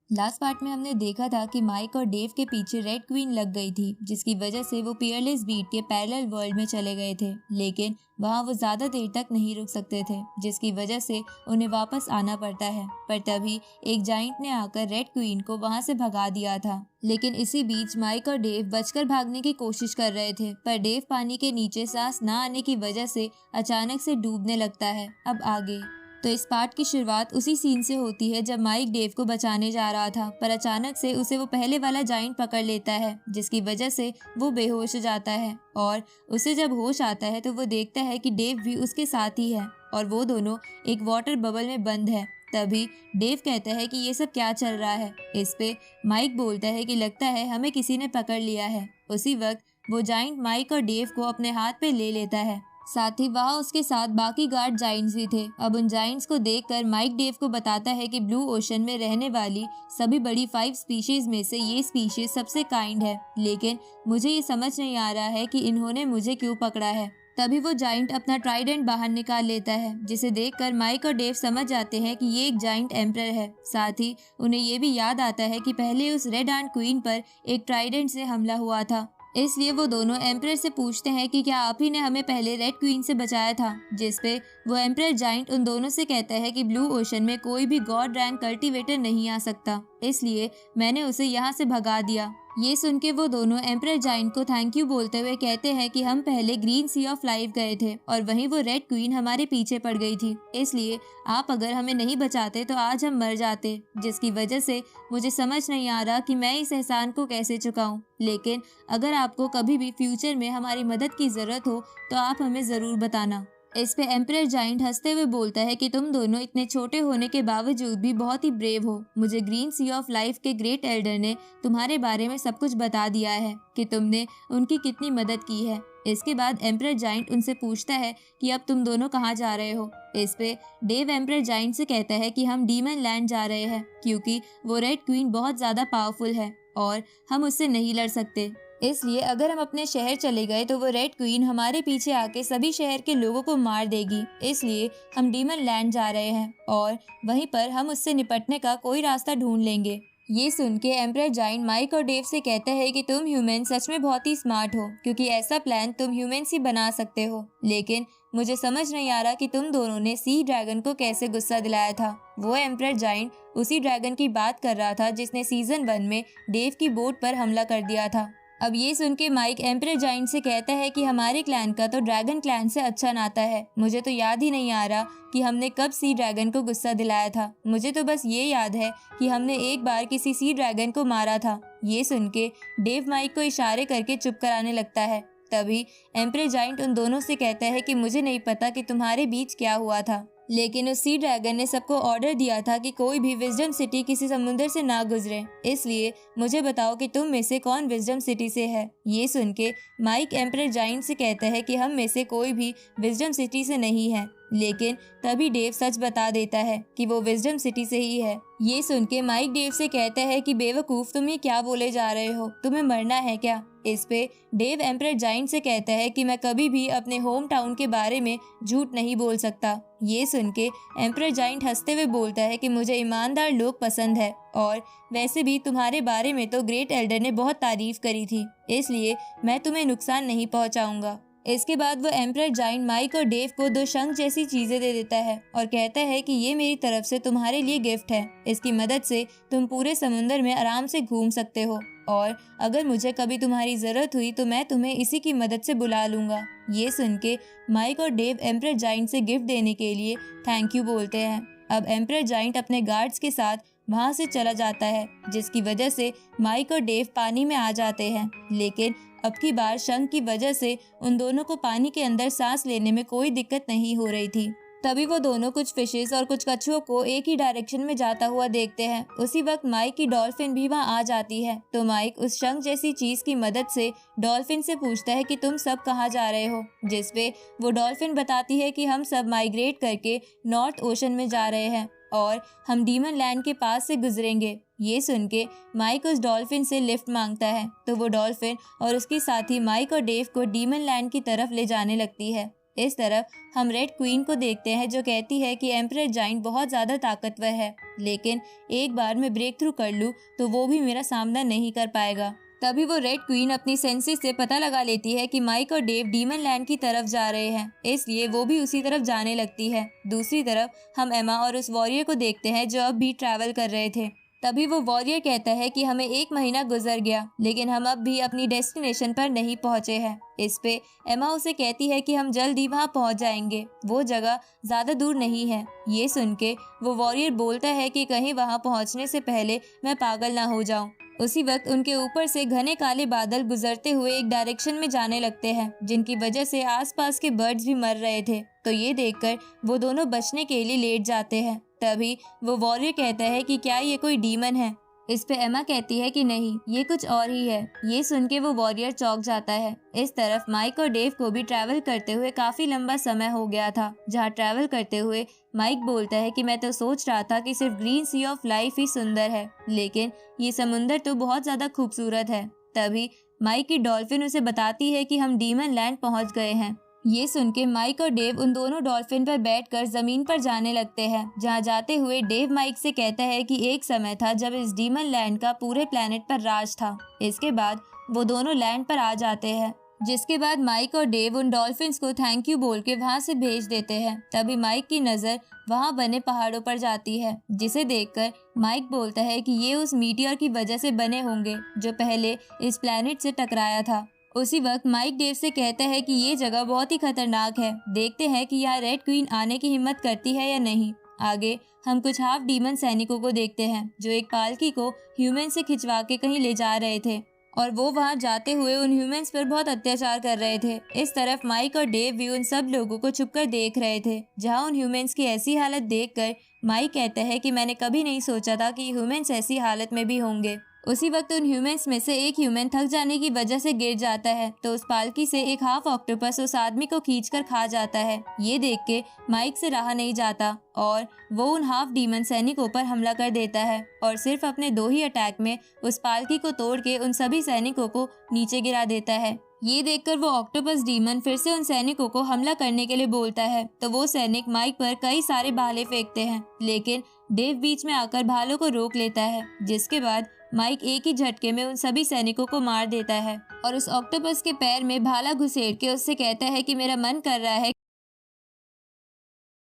Last part में हमने देखा था कि माइक और डेव के पीछे रेड क्वीन लग गई थी, जिसकी वजह से वो पियरलेस बीट के पैरेलल वर्ल्ड में चले गए थे, लेकिन वहाँ वो ज्यादा देर तक नहीं रुक सकते थे, जिसकी वजह से उन्हें वापस आना पड़ता है। पर तभी एक जाइंट ने आकर रेड क्वीन को वहाँ से भगा दिया था। लेकिन इसी बीच माइक और डेव बचकर भागने की कोशिश कर रहे थे, पर डेव पानी के नीचे सांस न आने की वजह से अचानक से डूबने लगता है। अब आगे तो इस पार्ट की शुरुआत उसी सीन से होती है जब माइक डेव को बचाने जा रहा था, पर अचानक से उसे वो पहले वाला जाइंट पकड़ लेता है, जिसकी वजह से वो बेहोश हो जाता है। और उसे जब होश आता है तो वो देखता है कि डेव भी उसके साथ ही है और वो दोनों एक वाटर बबल में बंद है। तभी डेव कहता है कि ये सब क्या चल रहा है। इस पे माइक बोलता है कि लगता है हमें किसी ने पकड़ लिया है। उसी वक्त वो जाइंट माइक और डेव को अपने हाथ पे ले लेता है। साथ ही वहाँ उसके साथ बाकी गार्ड जाइंट्स भी थे। अब उन जाइंट्स को देखकर माइक डेव को बताता है कि ब्लू ओशन में रहने वाली सभी बड़ी 5 स्पीशीज में से ये स्पीशीज सबसे काइंड है, लेकिन मुझे ये समझ नहीं आ रहा है कि इन्होंने मुझे क्यों पकड़ा है। तभी वो जाइंट अपना ट्राइडेंट बाहर निकाल लेता है, जिसे देखकर माइक और डेव समझ जाते हैं कि ये एक जाइंट एम्परर है। साथ ही उन्हें ये भी याद आता है कि पहले उस रेड एंड क्वीन पर एक ट्राइडेंट से हमला हुआ था। इसलिए वो दोनों एम्परर से पूछते हैं कि क्या आप ही ने हमें पहले रेड क्वीन से बचाया था, जिस पे वो एम्परर जाइंट उन दोनों से कहता है कि ब्लू ओशन में कोई भी गॉड रैंक कल्टीवेटर नहीं आ सकता, इसलिए मैंने उसे यहाँ से भगा दिया। ये सुन के वो दोनों एम्परर जाइंट को थैंक यू बोलते हुए कहते हैं कि हम पहले ग्रीन सी ऑफ लाइफ गए थे और वहीं वो रेड क्वीन हमारे पीछे पड़ गई थी, इसलिए आप अगर हमें नहीं बचाते तो आज हम मर जाते, जिसकी वजह से मुझे समझ नहीं आ रहा कि मैं इस एहसान को कैसे चुकाऊं। लेकिन अगर आपको कभी भी फ्यूचर में हमारी मदद की जरूरत हो तो आप हमें जरूर बताना। इस पे एम्परर जाइंट हंसते हुए बोलता है कि तुम दोनों इतने छोटे होने के बावजूद भी बहुत ही ब्रेव हो। मुझे ग्रीन सी ऑफ लाइफ के ग्रेट एल्डर ने तुम्हारे बारे में सब कुछ बता दिया है कि तुमने उनकी कितनी मदद की है। इसके बाद एम्परर जाइंट उनसे पूछता है कि अब तुम दोनों कहाँ जा रहे हो। इस पे डेव एम्परर जाइंट से कहता है कि हम डीमन लैंड जा रहे हैं, क्योंकि वो रेड क्वीन बहुत ज्यादा पावरफुल है और हम उससे नहीं लड़ सकते। इसलिए अगर हम अपने शहर चले गए तो वो रेड क्वीन हमारे पीछे आके सभी शहर के लोगों को मार देगी, इसलिए हम डीमन लैंड जा रहे हैं और वहीं पर हम उससे निपटने का कोई रास्ता ढूंढ लेंगे। ये सुन के एम्परर जाइंट माइक और डेव से कहता है कि तुम ह्यूमन सच में बहुत ही स्मार्ट हो, क्योंकि ऐसा प्लान तुम ह्यूमन्स ही बना सकते हो, लेकिन मुझे समझ नहीं आ रहा कि तुम दोनों ने सी ड्रैगन को कैसे गुस्सा दिलाया था। वो एम्परर जाइंट उसी ड्रैगन की बात कर रहा था जिसने सीजन 1 में डेव की बोट पर हमला कर दिया था। अब ये सुन के माइक एम्परर जाइंट से कहता है कि हमारे क्लैन का तो ड्रैगन क्लैन से अच्छा नाता है। मुझे तो याद ही नहीं आ रहा कि हमने कब सी ड्रैगन को गुस्सा दिलाया था। मुझे तो बस ये याद है कि हमने एक बार किसी सी ड्रैगन को मारा था। ये सुन के डेव माइक को इशारे करके चुप कराने लगता है। तभी एम्परर जाइंट उन दोनों से कहता है कि मुझे नहीं पता कि तुम्हारे बीच क्या हुआ था, लेकिन उस सी ड्रैगन ने सबको ऑर्डर दिया था कि कोई भी विजडम सिटी किसी समुद्र से ना गुजरे, इसलिए मुझे बताओ कि तुम में से कौन विजडम सिटी से है। ये सुन के माइक एम्परर जाइंट से कहता है कि हम में से कोई भी विजडम सिटी से नहीं है, लेकिन तभी डेव सच बता देता है कि वो विजडम सिटी से ही है। ये सुन के माइक डेव से कहता है कि बेवकूफ, तुम ये क्या बोले जा रहे हो, तुम्हें मरना है क्या। इस पे डेव एम्परर जाइंट से कहता है कि मैं कभी भी अपने होम टाउन के बारे में झूठ नहीं बोल सकता। ये सुन के एम्परर जाइंट हंसते हुए बोलता है कि मुझे ईमानदार लोग पसंद है और वैसे भी तुम्हारे बारे में तो ग्रेट एल्डर ने बहुत तारीफ करी थी, इसलिए मैं तुम्हें नुकसान नहीं पहुंचाऊंगा। इसके बाद वो एम्परर जाइंट माइक और डेव को 2 शंख जैसी चीजें दे देता है और कहता है कि ये मेरी तरफ से तुम्हारे लिए गिफ्ट है। इसकी मदद से तुम पूरे समुंदर में आराम से घूम सकते हो और अगर मुझे कभी तुम्हारी जरूरत हुई तो मैं तुम्हें इसी की मदद से बुला लूंगा। ये सुन के माइक और डेव एम्परर जाइंट से गिफ्ट देने के लिए थैंक यू बोलते हैं। अब एम्परर जाइंट अपने गार्ड्स के साथ वहाँ से चला जाता है, जिसकी वजह से माइक और डेव पानी में आ जाते हैं, लेकिन अब की बार शंख की वजह से उन दोनों को पानी के अंदर सांस लेने में कोई दिक्कत नहीं हो रही थी। तभी वो दोनों कुछ फिशेस और कुछ कछुओं को एक ही डायरेक्शन में जाता हुआ देखते हैं। उसी वक्त माइक की डॉल्फिन भी वहाँ आ जाती है, तो माइक उस शंख जैसी चीज की मदद से डॉल्फिन से पूछता है कि तुम सब कहाँ जा रहे हो, जिसपे वो डॉल्फिन बताती है कि हम सब माइग्रेट करके नॉर्थ ओशन में जा रहे हैं और हम डीमन लैंड के पास से गुजरेंगे। ये सुन के माइक उस डॉल्फिन से लिफ्ट मांगता है, तो वो डॉल्फिन और उसके साथी माइक और डेव को डीमन लैंड की तरफ ले जाने लगती है। इस तरफ हम रेड क्वीन को देखते हैं जो कहती है कि एम्परर जाइंट बहुत ज़्यादा ताकतवर है, लेकिन एक बार मैं ब्रेक थ्रू कर लूँ तो वो भी मेरा सामना नहीं कर पाएगा। तभी वो रेड क्वीन अपनी सेंसेस से पता लगा लेती है कि माइक और डेव डीमन लैंड की तरफ जा रहे हैं, इसलिए वो भी उसी तरफ जाने लगती है। दूसरी तरफ हम एमा और उस वॉरियर को देखते हैं जो अब भी ट्रैवल कर रहे थे। तभी वो वॉरियर कहता है कि हमें 1 महीना गुजर गया, लेकिन हम अब भी अपनी डेस्टिनेशन पर नहीं पहुंचे हैं। इस पे एमा उसे कहती है कि हम जल्द ही वहां पहुंच जाएंगे, वो जगह ज्यादा दूर नहीं है। ये सुन के वो वॉरियर बोलता है कि कहीं वहां पहुंचने से पहले मैं पागल ना हो जाऊं। उसी वक्त उनके ऊपर से घने काले बादल गुजरते हुए एक डायरेक्शन में जाने लगते हैं, जिनकी वजह से आसपास के बर्ड्स भी मर रहे थे। तो ये देखकर वो दोनों बचने के लिए लेट जाते हैं। तभी वो वॉरियर कहता है कि क्या ये कोई डीमन है। इस पे एमा कहती है कि नहीं, ये कुछ और ही है। ये सुन के वो वॉरियर चौंक जाता है। इस तरफ माइक और डेव को भी ट्रैवल करते हुए काफी लंबा समय हो गया था, जहाँ ट्रैवल करते हुए माइक बोलता है कि मैं तो सोच रहा था कि सिर्फ ग्रीन सी ऑफ लाइफ ही सुंदर है, लेकिन ये समुंदर तो बहुत ज्यादा खूबसूरत है। तभी माइक की डॉल्फिन उसे बताती है कि हम डीमन लैंड पहुंच गए हैं। ये सुन के माइक और डेव उन दोनों डॉल्फिन पर बैठकर जमीन पर जाने लगते हैं, जहाँ जाते हुए डेव माइक से कहता है कि एक समय था जब इस डीमन लैंड का पूरे प्लेनेट पर राज था। इसके बाद वो दोनों लैंड पर आ जाते हैं, जिसके बाद माइक और डेव उन डॉल्फिन्स को थैंक यू बोल के वहाँ से भेज देते हैं। तभी माइक की नज़र वहाँ बने पहाड़ों पर जाती है, जिसे देखकर माइक बोलता है कि ये उस मीटियोर की वजह से बने होंगे जो पहले इस प्लेनेट से टकराया था। उसी वक्त माइक डेव से कहता है कि ये जगह बहुत ही खतरनाक है, देखते हैं कि यहाँ रेड क्वीन आने की हिम्मत करती है या नहीं। आगे हम कुछ हाफ डीमन सैनिकों को देखते हैं जो एक पालकी को ह्यूमन से खिंचवा के कहीं ले जा रहे थे, और वो वहां जाते हुए उन ह्यूमंस पर बहुत अत्याचार कर रहे थे। इस तरफ माइक और डेव भी उन सब लोगों को छुपकर देख रहे थे, जहां उन ह्यूमंस की ऐसी हालत देखकर माइक कहता है कि मैंने कभी नहीं सोचा था कि ह्यूमंस ऐसी हालत में भी होंगे। उसी वक्त उन ह्यूमंस में से एक ह्यूमन थक जाने की वजह से गिर जाता है, तो उस पालकी से एक हाफ ऑक्टोपस उस आदमी को खींचकर खा जाता है। ये देख के माइक से रहा नहीं जाता और वो उन हाफ डीमन सैनिकों पर हमला कर देता है, और सिर्फ अपने 2 ही अटैक में उस पालकी को तोड़ के उन सभी सैनिकों को नीचे गिरा देता है। ये देखकर वो ऑक्टोपस डीमन फिर से उन सैनिकों को हमला करने के लिए बोलता है, तो वो सैनिक माइक पर कई सारे भाले फेंकते हैं, लेकिन डेव बीच में आकर भालों को रोक लेता है, जिसके बाद माइक एक ही झटके में उन सभी सैनिकों को मार देता है और उस ऑक्टोपस के पैर में भाला घुसेड़ के उससे कहता है कि मेरा मन कर रहा है